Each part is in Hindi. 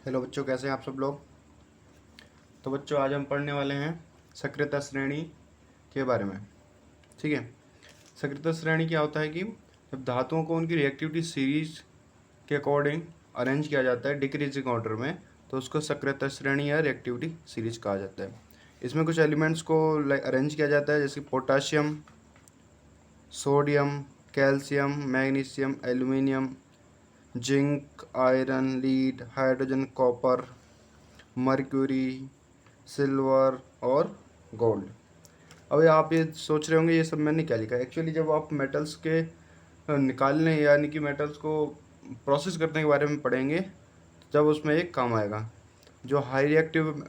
हेलो बच्चों, कैसे हैं आप सब लोग। तो बच्चों, आज हम पढ़ने वाले हैं सक्रियता श्रेणी के बारे में। ठीक है। सक्रियता श्रेणी क्या होता है कि जब धातुओं को उनकी रिएक्टिविटी सीरीज के अकॉर्डिंग अरेंज किया जाता है डिक्रीजिंग ऑर्डर में, तो उसको सक्रियता श्रेणी या रिएक्टिविटी सीरीज कहा जाता है। इसमें कुछ एलिमेंट्स को अरेंज किया जाता है, जैसे potassium, sodium, calcium, magnesium, aluminium, zinc, iron, lead, hydrogen, copper, mercury, silver और गोल्ड। अब आप ये सोच रहे होंगे ये सब मैंने क्या लिखा है। एक्चुअली जब आप मेटल्स के निकालने यानी कि मेटल्स को प्रोसेस करने के बारे में पढ़ेंगे, जब उसमें एक काम आएगा। जो हाई रिएक्टिव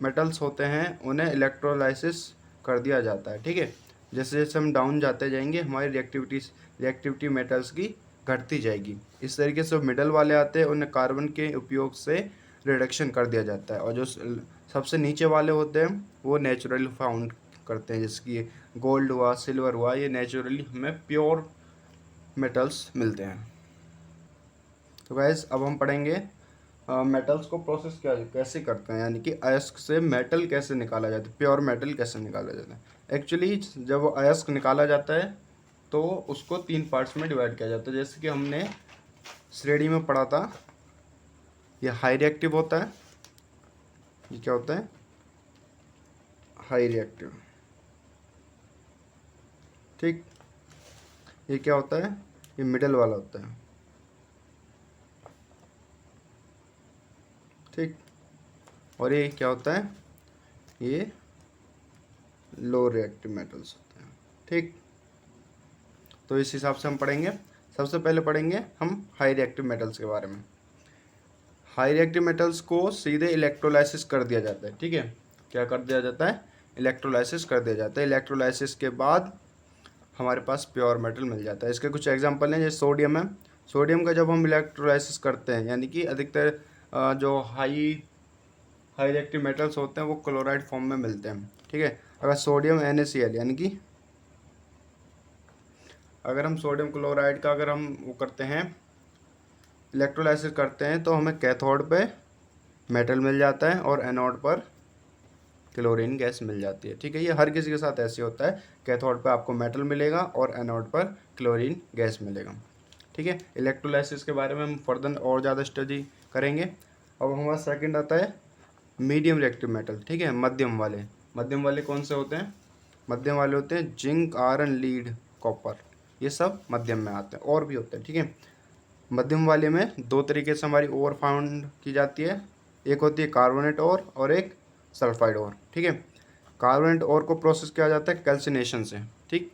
मेटल्स होते हैं उन्हें इलेक्ट्रोलाइसिस कर दिया जाता है। ठीक है। जैसे जैसे हम डाउन जाते जाएंगे हमारी रिएक्टिविटी मेटल्स की घटती जाएगी। इस तरीके से मिडल वाले आते हैं उन्हें कार्बन के उपयोग से रिडक्शन कर दिया जाता है, और जो सबसे नीचे वाले होते हैं वो नेचुरली फाउंड करते हैं, जैसे कि गोल्ड हुआ, सिल्वर हुआ, ये नेचुरली हमें प्योर मेटल्स मिलते हैं। तो गैस अब हम पढ़ेंगे मेटल्स को प्रोसेस कैसे करते हैं, यानी कि अयस्क से मेटल कैसे निकाला जाता है, प्योर मेटल कैसे निकाला जाता है। एक्चुअली जब वो अयस्क निकाला जाता है तो उसको 3 पार्ट्स में डिवाइड किया जाता है, जैसे कि हमने श्रेणी में पढ़ा था। ये हाई रिएक्टिव होता है। ये क्या होता है? High reactive. ठीक। ये क्या होता है? ये मिडल वाला होता है। ठीक। और ये क्या होता है? ये लो रिएक्टिव मेटल्स होते हैं। ठीक। तो इस हिसाब से हम पढ़ेंगे। सबसे पहले पढ़ेंगे हम हाई रिएक्टिव मेटल्स के बारे में। हाई रिएक्टिव मेटल्स को सीधे इलेक्ट्रोलाइसिस कर दिया जाता है। ठीक है। क्या कर दिया जाता है? इलेक्ट्रोलाइसिस कर दिया जाता है। इलेक्ट्रोलाइसिस के बाद हमारे पास प्योर मेटल मिल जाता है। इसके कुछ एग्जांपल हैं, जैसे सोडियम है। सोडियम का जब हम इलेक्ट्रोलाइसिस करते हैं, यानी कि अधिकतर जो हाई रिएक्टिव मेटल्स होते हैं वो क्लोराइड फॉर्म में मिलते हैं। ठीक है। अगर सोडियम NaCl, यानी कि अगर हम सोडियम क्लोराइड का अगर हम वो करते हैं, इलेक्ट्रोलाइसिस करते हैं, तो हमें कैथोड पे मेटल मिल जाता है और एनोड पर क्लोरीन गैस मिल जाती है। ठीक है। ये हर किसी के साथ ऐसे होता है, कैथोड पे आपको मेटल मिलेगा और एनोड पर क्लोरीन गैस मिलेगा। ठीक है। इलेक्ट्रोलाइसिस के बारे में हम फर्दर और ज़्यादा स्टडी करेंगे। अब हमारा सेकंड आता है मीडियम रिएक्टिव मेटल। ठीक है। मध्यम वाले कौन से होते हैं? मध्यम वाले होते हैं जिंक, आयरन, लीड, कॉपर। ये सब मध्यम में आते हैं, और भी होते हैं। ठीक है। मध्यम वाले में 2 तरीके से हमारी ओर फाउंड की जाती है। एक होती है कार्बोनेट ओर और एक सल्फाइड ओर। ठीक है। कार्बोनेट ओर को प्रोसेस किया जाता है कैल्सिनेशन से। ठीक।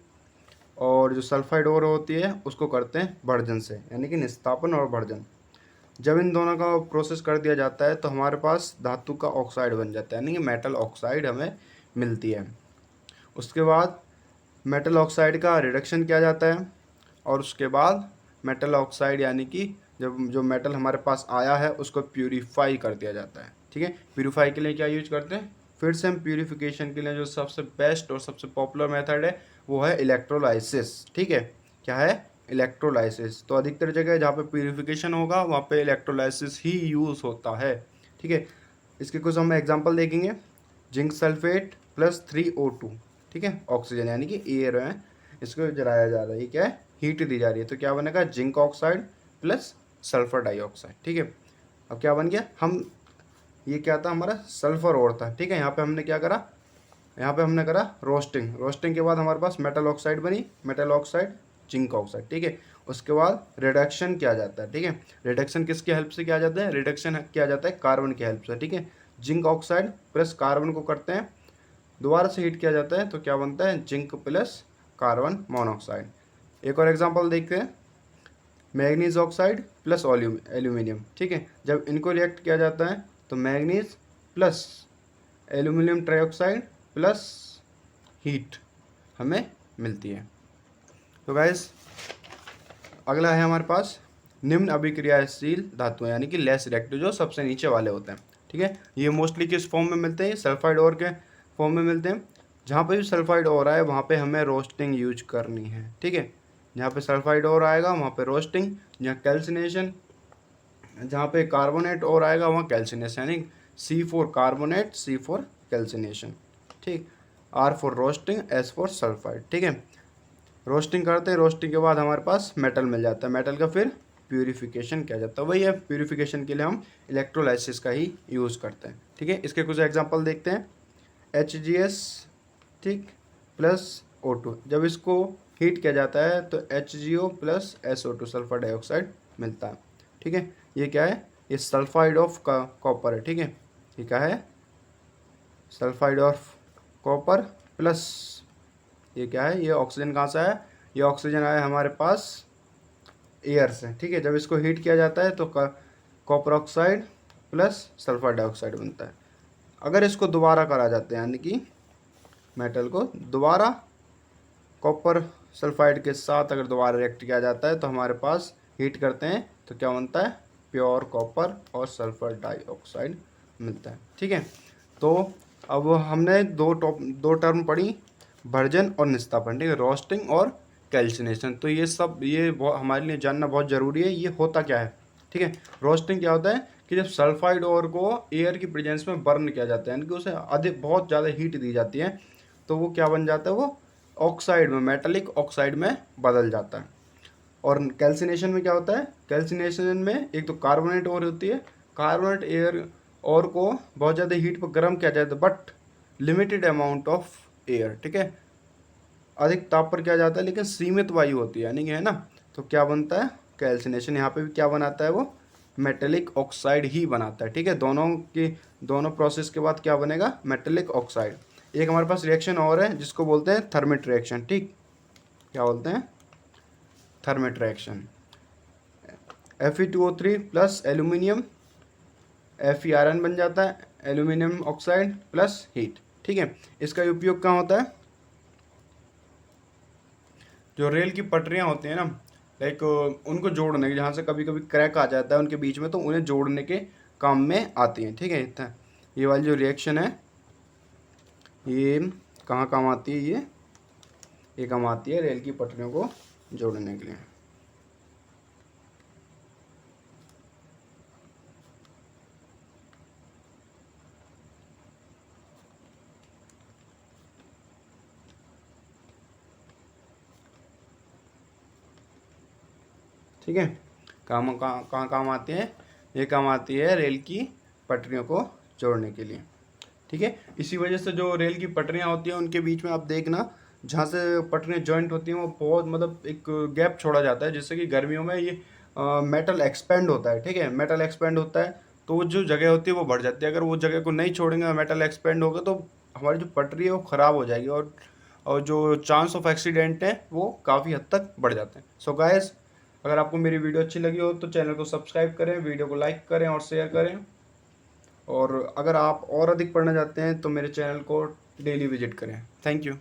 और जो सल्फाइड ओर होती है उसको करते हैं भर्जन से, यानी कि निस्तापन और भर्जन। जब इन दोनों का प्रोसेस कर दिया जाता है तो हमारे पास धातु का ऑक्साइड बन जाता है, यानी कि मेटल ऑक्साइड हमें मिलती है। उसके बाद मेटल ऑक्साइड का रिडक्शन किया जाता है, और उसके बाद मेटल ऑक्साइड यानी कि जब जो मेटल हमारे पास आया है उसको प्यूरीफाई कर दिया जाता है। ठीक है। प्यूरीफाई के लिए क्या यूज करते हैं? फिर से हम प्यूरिफिकेशन के लिए जो सबसे बेस्ट और सबसे पॉपुलर मेथड है वो है इलेक्ट्रोलाइसिस। ठीक है। क्या है? इलेक्ट्रोलाइसिस। तो अधिकतर जगह जहाँ पे प्यूरिफिकेशन होगा वहाँ पे इलेक्ट्रोलाइसिस ही यूज़ होता है। ठीक है। इसके कुछ हम एग्जांपल देखेंगे। Zinc sulphate plus 3O2। ठीक है। ऑक्सीजन यानी कि एयर है, इसको जलाया जा रहा है। ये क्या है? हीट दी जा रही है। तो क्या बनेगा? Zinc oxide plus sulphur dioxide. ठीक है। अब क्या बन गया? हम ये क्या था? हमारा सल्फर और था। ठीक है। यहाँ पे हमने क्या करा? यहाँ पे हमने करा रोस्टिंग। रोस्टिंग के बाद हमारे पास मेटल ऑक्साइड बनी, मेटल ऑक्साइड, जिंक ऑक्साइड। ठीक है। उसके बाद रिडक्शन किया जाता है। ठीक है। रिडक्शन किसकी हेल्प से किया जाता है? रिडक्शन किया जाता है कार्बन की हेल्प से। ठीक है। जिंक ऑक्साइड प्लस कार्बन को करते हैं, दोबारा से हीट किया जाता है, तो क्या बनता है? Zinc plus carbon monoxide. एक और एग्जांपल देखते हैं, मैग्नीज ऑक्साइड प्लस एल्यूमिनियम। ठीक है। जब इनको रिएक्ट किया जाता है तो manganese plus aluminium trioxide plus heat हमें मिलती है। तो गाइस अगला है हमारे पास निम्न अभिक्रियाशील धातुएं, यानी कि लेस रिएक्टिव, जो सबसे नीचे वाले होते हैं। ठीक है। ये मोस्टली किस फॉर्म में मिलते हैं? सल्फाइड ओर के फॉर्म में मिलते हैं। जहाँ पे भी सल्फाइड ओर आए वहाँ पे हमें रोस्टिंग यूज करनी है। ठीक है। जहाँ पे सल्फाइड ओर आएगा वहाँ पे रोस्टिंग, जहाँ कैल्सिनेशन जहाँ पे कार्बोनेट और आएगा वहाँ कैल्सिनेशन, यानी C4 कार्बोनेट, C4 कैल्सिनेशन। ठीक, R for roasting, S for sulphide. ठीक है, रोस्टिंग करते हैं, रोस्टिंग के बाद हमारे पास मेटल मिल जाता है, मेटल का फिर प्यूरिफिकेशन किया जाता है। वही है, प्यूरिफिकेशन के लिए हम इलेक्ट्रोलाइसिस का ही यूज़ करते हैं। ठीक है, इसके कुछ एग्जांपल देखते हैं। HGS, ठीक, प्लस O2, जब इसको हीट किया जाता है तो HGO plus SO2 sulphur dioxide मिलता है। ठीक है, ये क्या है, ये सल्फाइड ऑफ कॉपर है। ठीक है, ये क्या है, सल्फाइड ऑफ कॉपर प्लस ये क्या है, ये ऑक्सीजन कहाँ से आया, ये ऑक्सीजन आया हमारे पास एयर से। ठीक है, जब इसको हीट किया जाता है तो copper oxide plus sulphur dioxide बनता है। अगर इसको दोबारा करा जाते हैं, यानी कि मेटल को दोबारा कॉपर सल्फाइड के साथ अगर दोबारा रिएक्ट किया जाता है तो हमारे पास हीट करते हैं तो क्या बनता है, प्योर कॉपर और सल्फर डाइऑक्साइड मिलता है। ठीक है, तो अब हमने दो टर्म पढ़ी, वर्जन और निस्तापन। ठीक है, रोस्टिंग और कैल्सिनेशन। तो ये सब हमारे लिए जानना बहुत ज़रूरी है, ये होता क्या है। ठीक है, रोस्टिंग क्या होता है कि जब सल्फाइड ओर को एयर की प्रेजेंस में बर्न किया जाता है, यानी कि उसे अधिक बहुत ज़्यादा हीट दी जाती है, तो वो क्या बन जाता है, वो ऑक्साइड में, मेटालिक ऑक्साइड में बदल जाता है। और कैल्सिनेशन में क्या होता है, कैल्सिनेशन में एक तो कार्बोनेट ओर होती है, कार्बोनेट एयर और को बहुत ज़्यादा हीट पर गर्म किया जाता है, but limited amount of air. ठीक है, अधिक ताप पर किया जाता है लेकिन सीमित वायु होती है, यानी कि है ना, तो क्या बनता है, कैल्सिनेशन। यहाँ पे भी क्या बनाता है, वो मेटेलिक ऑक्साइड ही बनाता है। ठीक है, दोनों प्रोसेस के बाद क्या बनेगा, मेटेलिक ऑक्साइड। एक हमारे पास रिएक्शन और है जिसको बोलते हैं थर्मिट रिएक्शन। ठीक, क्या बोलते हैं, thermite reaction. Fe2O3 plus aluminium Fe बन जाता है, एल्यूमिनियम ऑक्साइड प्लस हीट। ठीक है, इसका उपयोग कहाँ होता है, जो रेल की पटरियाँ होती हैं ना, लाइक उनको जोड़ने के, जहाँ से कभी कभी क्रैक आ जाता है उनके बीच में, तो उन्हें जोड़ने के काम में आती हैं। ठीक है, ये वाली जो रिएक्शन है ये कहाँ काम आती है, ये काम आती है रेल की पटरियों को जोड़ने के लिए। ठीक है, कहाँ काम आती है, ये काम आती है रेल की पटरियों को जोड़ने के लिए। ठीक है, इसी वजह से जो रेल की पटरियाँ होती हैं उनके बीच में आप देखना, जहाँ से पटरियाँ जॉइंट होती हैं वो बहुत मतलब एक गैप छोड़ा जाता है, जिससे कि गर्मियों में ये मेटल एक्सपेंड होता है। ठीक है, मेटल एक्सपेंड होता है तो वो जो जगह होती है वो बढ़ जाती है। अगर वो जगह को नहीं छोड़ेंगे, मेटल एक्सपेंड होगा, तो हमारी जो पटरी है वो ख़राब हो जाएगी, और जो चांस ऑफ एक्सीडेंट है वो काफ़ी हद तक बढ़ जाते हैं। सो गाइस, अगर आपको मेरी वीडियो अच्छी लगी हो तो चैनल को सब्सक्राइब करें, वीडियो को लाइक करें और शेयर करें। और अगर आप और अधिक पढ़ना चाहते हैं तो मेरे चैनल को डेली विजिट करें। Thank you.